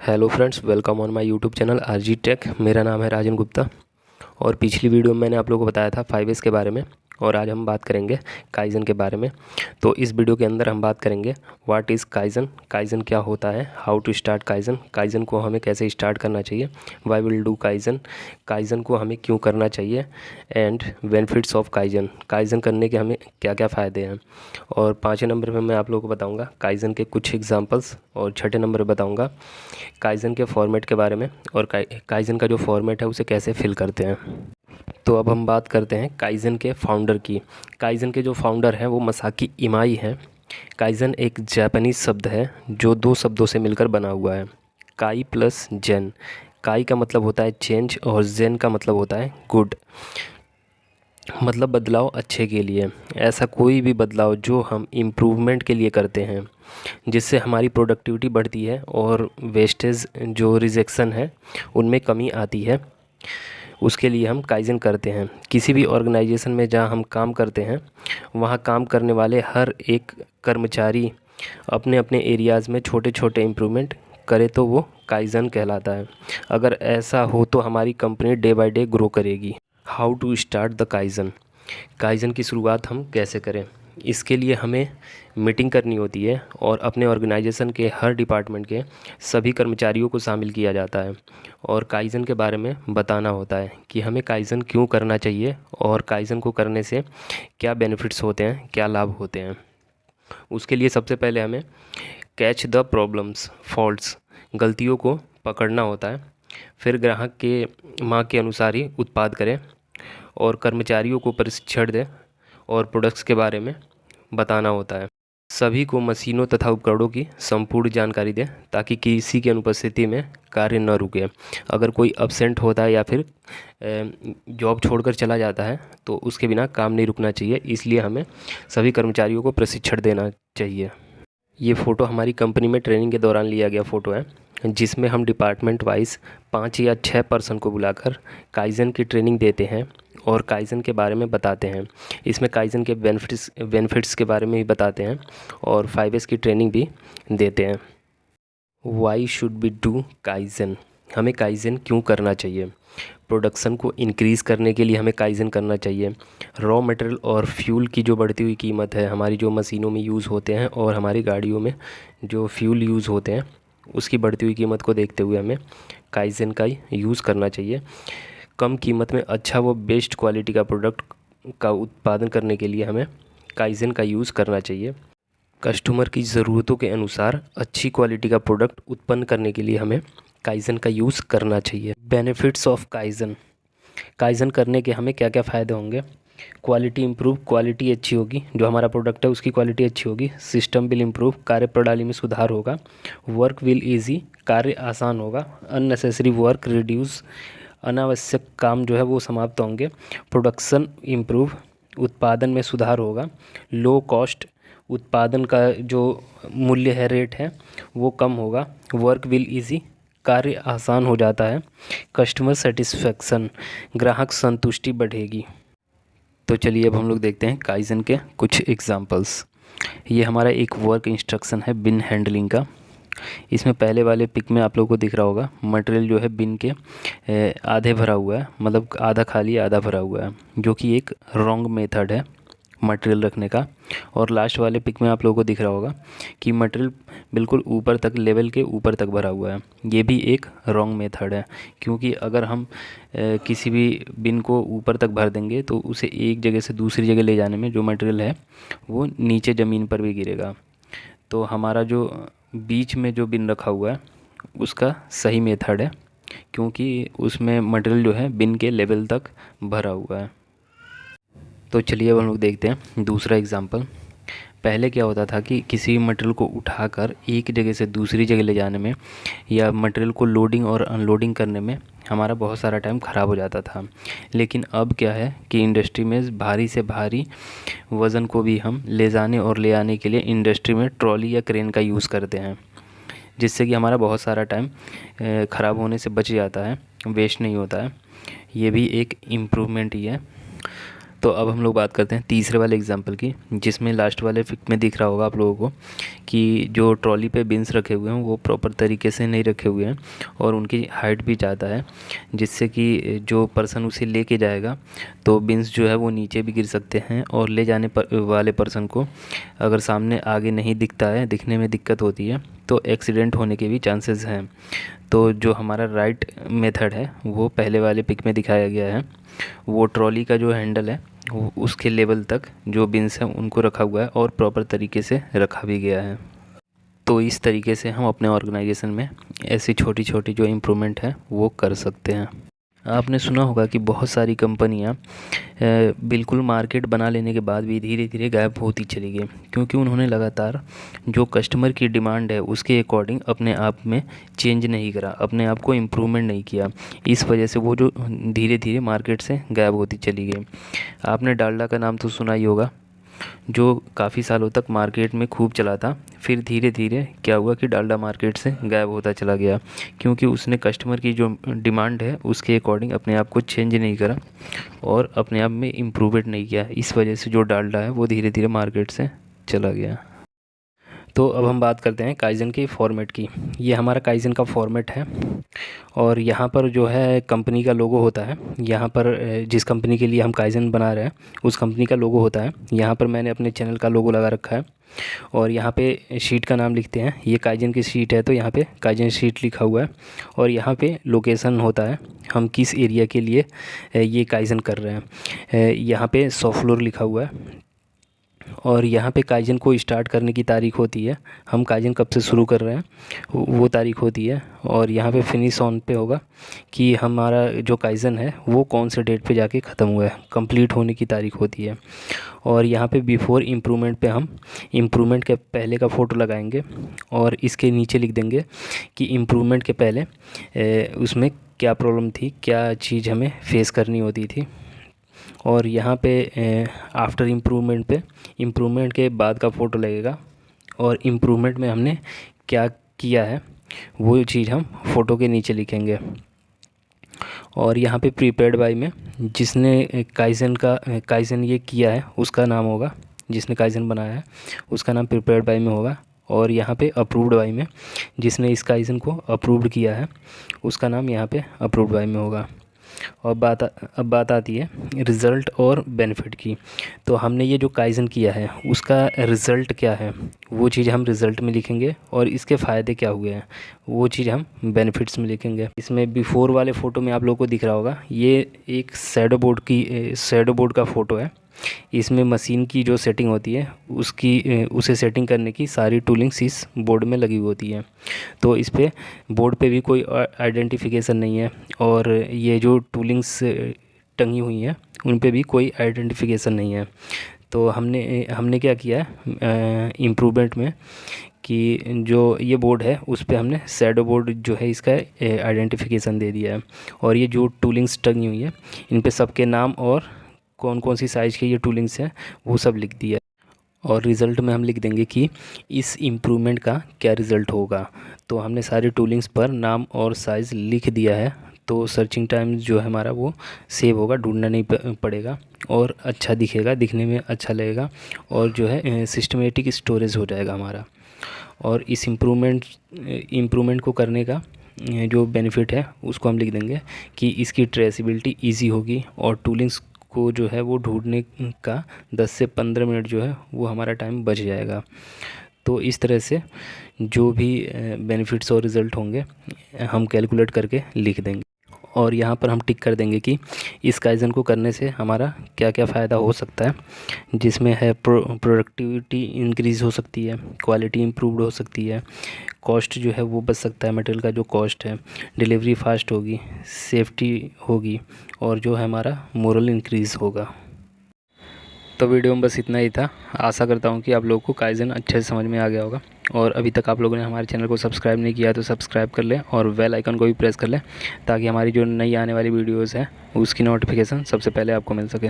Hello friends, welcome on my YouTube channel RG tech. मेरा नाम है राजन गुप्ता और पिछली वीडियो में मैंने आप लोगों को बताया था 5S के बारे में और आज हम बात करेंगे काइजन के बारे में। तो इस वीडियो के अंदर हम बात करेंगे व्हाट इज़ काइजन, काइजन क्या होता है, how to start kaizen, kaizen को हमें कैसे स्टार्ट करना चाहिए, why will do kaizen, kaizen को हमें क्यों करना चाहिए and benefits of kaizen, kaizen करने के हमें क्या क्या फ़ायदे हैं। और 5वें नंबर पर मैं आप लोगों को बताऊँगा काइजन के कुछ एग्जाम्पल्स और 6ठे नंबर पर बताऊँगा काइजन के फॉर्मेट के बारे में और काइजन का जो फॉर्मेट है उसे कैसे फिल करते हैं। तो अब हम बात करते हैं काइजन के फाउंडर की। काइजन के जो फाउंडर हैं वो मसाकी इमाई हैं। काइजन एक जापानीज़ शब्द है जो दो शब्दों से मिलकर बना हुआ है, काई प्लस जेन। काई का मतलब होता है चेंज और जेन का मतलब होता है गुड, मतलब बदलाव अच्छे के लिए। ऐसा कोई भी बदलाव जो हम इम्प्रूवमेंट के लिए करते हैं जिससे हमारी प्रोडक्टिविटी बढ़ती है और वेस्टेज जो रिजेक्शन है उनमें कमी आती है, उसके लिए हम काइजन करते हैं। किसी भी ऑर्गेनाइजेशन में जहाँ हम काम करते हैं वहाँ काम करने वाले हर एक कर्मचारी अपने अपने एरियाज़ में छोटे छोटे इम्प्रूवमेंट करे तो वो काइजन कहलाता है। अगर ऐसा हो तो हमारी company day by day grow करेगी। How to start the kaizen, kaizen की शुरुआत हम कैसे करें, इसके लिए हमें मीटिंग करनी होती है और अपने ऑर्गेनाइजेशन के हर डिपार्टमेंट के सभी कर्मचारियों को शामिल किया जाता है और काइजन के बारे में बताना होता है कि हमें काइजन क्यों करना चाहिए और काइजन को करने से क्या बेनिफिट्स होते हैं, क्या लाभ होते हैं। उसके लिए सबसे पहले हमें कैच द प्रॉब्लम्स फॉल्ट्स, गलतियों को पकड़ना होता है। फिर ग्राहक के मांग के अनुसार ही उत्पाद करें और कर्मचारियों को प्रशिक्षण दें और प्रोडक्ट्स के बारे में बताना होता है। सभी को मशीनों तथा उपकरणों की संपूर्ण जानकारी दें ताकि किसी की अनुपस्थिति में कार्य न रुके। अगर कोई अब्सेंट होता है या फिर जॉब छोड़कर चला जाता है तो उसके बिना काम नहीं रुकना चाहिए, इसलिए हमें सभी कर्मचारियों को प्रशिक्षण देना चाहिए। ये फ़ोटो हमारी कंपनी में ट्रेनिंग के दौरान लिया गया फ़ोटो है जिसमें हम डिपार्टमेंट वाइज 5 या 6 पर्सन को बुलाकर काइजन की ट्रेनिंग देते हैं और काइजन के बारे में बताते हैं। इसमें काइजन के बेनिफिट्स के बारे में भी बताते हैं और 5S की ट्रेनिंग भी देते हैं। Why should be do kaizen, हमें काइजन क्यों करना चाहिए। प्रोडक्शन को इंक्रीज़ करने के लिए हमें काइजन करना चाहिए। रॉ मटेरियल और फ्यूल की जो बढ़ती हुई कीमत है, हमारी जो मशीनों में यूज़ होते हैं और हमारी गाड़ियों में जो फ्यूल यूज़ होते हैं उसकी बढ़ती हुई कीमत को देखते हुए हमें काइजन का यूज़ करना चाहिए। कम कीमत में अच्छा वो बेस्ट क्वालिटी का प्रोडक्ट का उत्पादन करने के लिए हमें काइजन का यूज़ करना चाहिए। कस्टमर की ज़रूरतों के अनुसार अच्छी क्वालिटी का प्रोडक्ट उत्पन्न करने के लिए हमें काइजन का यूज़ करना चाहिए। बेनिफिट्स ऑफ काइजन, काइजन करने के हमें क्या क्या फ़ायदे होंगे। क्वालिटी इम्प्रूव, क्वालिटी अच्छी होगी, जो हमारा प्रोडक्ट है उसकी क्वालिटी अच्छी होगी। सिस्टम विल इम्प्रूव, कार्य प्रणाली में सुधार होगा। वर्क विल ईजी, कार्य आसान होगा। अननेसेसरी वर्क रिड्यूस, अनावश्यक काम जो है वो समाप्त होंगे। प्रोडक्शन इम्प्रूव, उत्पादन में सुधार होगा। लो कॉस्ट, उत्पादन का जो मूल्य है, रेट है, वो कम होगा। वर्क विल ईजी, कार्य आसान हो जाता है। कस्टमर सेटिस्फेक्शन, ग्राहक संतुष्टि बढ़ेगी। तो चलिए अब हम लोग देखते हैं काइजन के कुछ एग्जांपल्स। ये हमारा एक वर्क इंस्ट्रक्शन है बिन हैंडलिंग का। इसमें पहले वाले पिक में आप लोगों को दिख रहा होगा मटेरियल जो है बिन के आधे भरा हुआ है, मतलब आधा खाली आधा भरा हुआ है, जो कि एक रॉन्ग मेथड है मटेरियल रखने का। और लास्ट वाले पिक में आप लोगों को दिख रहा होगा कि मटेरियल बिल्कुल ऊपर तक, लेवल के ऊपर तक भरा हुआ है। ये भी एक रॉन्ग मेथड है, क्योंकि अगर हम किसी भी बिन को ऊपर तक भर देंगे तो उसे एक जगह से दूसरी जगह ले जाने में जो मटेरियल है वो नीचे ज़मीन पर भी गिरेगा। तो हमारा जो बीच में जो बिन रखा हुआ है उसका सही मेथड है, क्योंकि उसमें मटेरियल जो है बिन के लेवल तक भरा हुआ है। तो चलिए अब हम लोग देखते हैं दूसरा एग्जांपल। पहले क्या होता था कि किसी मटेरियल को उठाकर एक जगह से दूसरी जगह ले जाने में या मटेरियल को लोडिंग और अनलोडिंग करने में हमारा बहुत सारा टाइम ख़राब हो जाता था। लेकिन अब क्या है कि इंडस्ट्री में भारी से भारी वज़न को भी हम ले जाने और ले आने के लिए इंडस्ट्री में ट्रॉली या क्रेन का यूज़ करते हैं, जिससे कि हमारा बहुत सारा टाइम ख़राब होने से बच जाता है, वेस्ट नहीं होता है। ये भी एक इम्प्रूवमेंट ही है। तो अब हम लोग बात करते हैं तीसरे वाले एग्जांपल की, जिसमें लास्ट वाले पिक में दिख रहा होगा आप लोगों को कि जो ट्रॉली पे बिन्स रखे हुए हैं वो प्रॉपर तरीके से नहीं रखे हुए हैं और उनकी हाइट भी ज़्यादा है, जिससे कि जो पर्सन उसे लेके जाएगा तो बिन्स जो है वो नीचे भी गिर सकते हैं और ले जाने वाले पर्सन को अगर सामने आगे नहीं दिखता है, दिखने में दिक्कत होती है, तो एक्सीडेंट होने के भी चांसेस हैं। तो जो हमारा राइट मेथड है वो पहले वाले पिक में दिखाया गया है। वो ट्रॉली का जो हैंडल है वो उसके लेवल तक जो बिन्स हैं उनको रखा हुआ है और प्रॉपर तरीके से रखा भी गया है। तो इस तरीके से हम अपने ऑर्गेनाइजेशन में ऐसी छोटी छोटी जो इम्प्रूवमेंट है वो कर सकते हैं। आपने सुना होगा कि बहुत सारी कंपनियां बिल्कुल मार्केट बना लेने के बाद भी धीरे धीरे गायब होती चली गई, क्योंकि उन्होंने लगातार जो कस्टमर की डिमांड है उसके अकॉर्डिंग अपने आप में चेंज नहीं करा, अपने आप को इम्प्रूवमेंट नहीं किया। इस वजह से वो जो धीरे धीरे मार्केट से गायब होती चली गई। आपने डालडा का नाम तो सुना ही होगा, जो काफ़ी सालों तक मार्केट में खूब चला था। फिर धीरे धीरे क्या हुआ कि डालडा मार्केट से गायब होता चला गया, क्योंकि उसने कस्टमर की जो डिमांड है उसके अकॉर्डिंग अपने आप को चेंज नहीं करा और अपने आप में इम्प्रूवमेंट नहीं किया। इस वजह से जो डालडा है वो धीरे धीरे मार्केट से चला गया। तो अब हम बात करते हैं काइज़न के फॉर्मेट की। ये हमारा काइज़न का फॉर्मेट है और यहाँ पर जो है कंपनी का लोगो होता है। यहाँ पर जिस कंपनी के लिए हम काइज़न बना रहे हैं उस कंपनी का लोगो होता है। यहाँ पर मैंने अपने चैनल का लोगो लगा रखा है और यहाँ पे शीट का नाम लिखते हैं। ये काइज़न की शीट है तो यहाँ पे काइज़न शीट लिखा हुआ है और यहाँ पे लोकेशन होता है, हम किस एरिया के लिए ये काइज़न कर रहे हैं। यहाँ पे सॉफ्ट फ्लोर लिखा हुआ है और यहाँ पे काइज़न को स्टार्ट करने की तारीख होती है, हम काइज़न कब से शुरू कर रहे हैं वो तारीख होती है। और यहाँ पे फिनिश ऑन पे होगा कि हमारा जो काइज़न है वो कौन से डेट पे जाके ख़त्म हुआ है, कंप्लीट होने की तारीख होती है। और यहाँ पे बिफोर इम्प्रूवमेंट पे हम इम्प्रूवमेंट के पहले का फ़ोटो लगाएंगे और इसके नीचे लिख देंगे कि इम्प्रूवमेंट के पहले उसमें क्या प्रॉब्लम थी, क्या चीज़ हमें फेस करनी होती थी। और यहाँ पे आफ्टर इम्प्रूवमेंट पे इम्प्रूवमेंट के बाद का फ़ोटो लगेगा और इम्प्रूवमेंट में हमने क्या किया है वो चीज़ हम फ़ोटो के नीचे लिखेंगे। और यहाँ पे प्रीपेड बाय में जिसने काइज़न ये किया है उसका नाम होगा, जिसने काइज़न बनाया है उसका नाम प्रीपेड बाय में होगा। और यहाँ पे अप्रूव्ड बाय में जिसने इस काइज़न को अप्रूव्ड किया है उसका नाम यहाँ पे अप्रूव्ड बाय में होगा। और अब बात आती है रिज़ल्ट और बेनिफिट की। तो हमने ये जो काइज़न किया है उसका रिज़ल्ट क्या है वो चीज़ हम रिज़ल्ट में लिखेंगे और इसके फ़ायदे क्या हुए हैं वो चीज़ हम बेनिफिट्स में लिखेंगे। इसमें बिफ़ोर वाले फ़ोटो में आप लोगों को दिख रहा होगा ये एक शैडो बोर्ड का फ़ोटो है। इसमें मशीन की जो सेटिंग होती है उसे सेटिंग करने की सारी टूलिंग्स इस बोर्ड में लगी हुई होती है। तो इस पे बोर्ड पे भी कोई आइडेंटिफिकेशन नहीं है और ये जो टूलिंग्स टंगी हुई हैं उन पे भी कोई आइडेंटिफिकेशन नहीं है। तो हमने क्या किया है इम्प्रूवमेंट में कि जो ये बोर्ड है उस पे हमने शैडो बोर्ड जो है इसका आइडेंटिफिकेशन दे दिया है और ये जो टूलिंग्स टंगी हुई है इन पे सबके नाम और कौन कौन सी साइज़ की ये टूलिंग्स हैं वो सब लिख दिया। और रिज़ल्ट में हम लिख देंगे कि इस इम्प्रूवमेंट का क्या रिज़ल्ट होगा। तो हमने सारी टूलिंग्स पर नाम और साइज़ लिख दिया है, तो सर्चिंग टाइम जो है हमारा वो सेव होगा, ढूंढना नहीं पड़ेगा और अच्छा दिखेगा, दिखने में अच्छा लगेगा और जो है सिस्टमेटिक स्टोरेज हो जाएगा हमारा। और इस इम्प्रूवमेंट को करने का जो बेनिफिट है उसको हम लिख देंगे कि इसकी ट्रेसिबिलिटी ईजी होगी और टूलिंग्स को जो है वो ढूंढने का 10 से 15 मिनट जो है वो हमारा टाइम बच जाएगा। तो इस तरह से जो भी बेनिफिट्स और रिज़ल्ट होंगे हम कैलकुलेट करके लिख देंगे और यहाँ पर हम टिक कर देंगे कि इस काइज़न को करने से हमारा क्या क्या फ़ायदा हो सकता है, जिसमें है प्रोडक्टिविटी इंक्रीज़ हो सकती है, क्वालिटी इम्प्रूव्ड हो सकती है, कॉस्ट जो है वो बच सकता है, मटेरियल का जो कॉस्ट है, डिलीवरी फास्ट होगी, सेफ्टी होगी और जो है हमारा मोरल इंक्रीज़ होगा। तो वीडियो में बस इतना ही था। आशा करता हूँ कि आप लोगों को काइज़न अच्छे से समझ में आ गया होगा और अभी तक आप लोगों ने हमारे चैनल को सब्सक्राइब नहीं किया तो सब्सक्राइब कर लें और बेल आइकन को भी प्रेस कर लें ताकि हमारी जो नई आने वाली वीडियोज़ हैं उसकी नोटिफिकेशन सबसे पहले आपको मिल सके।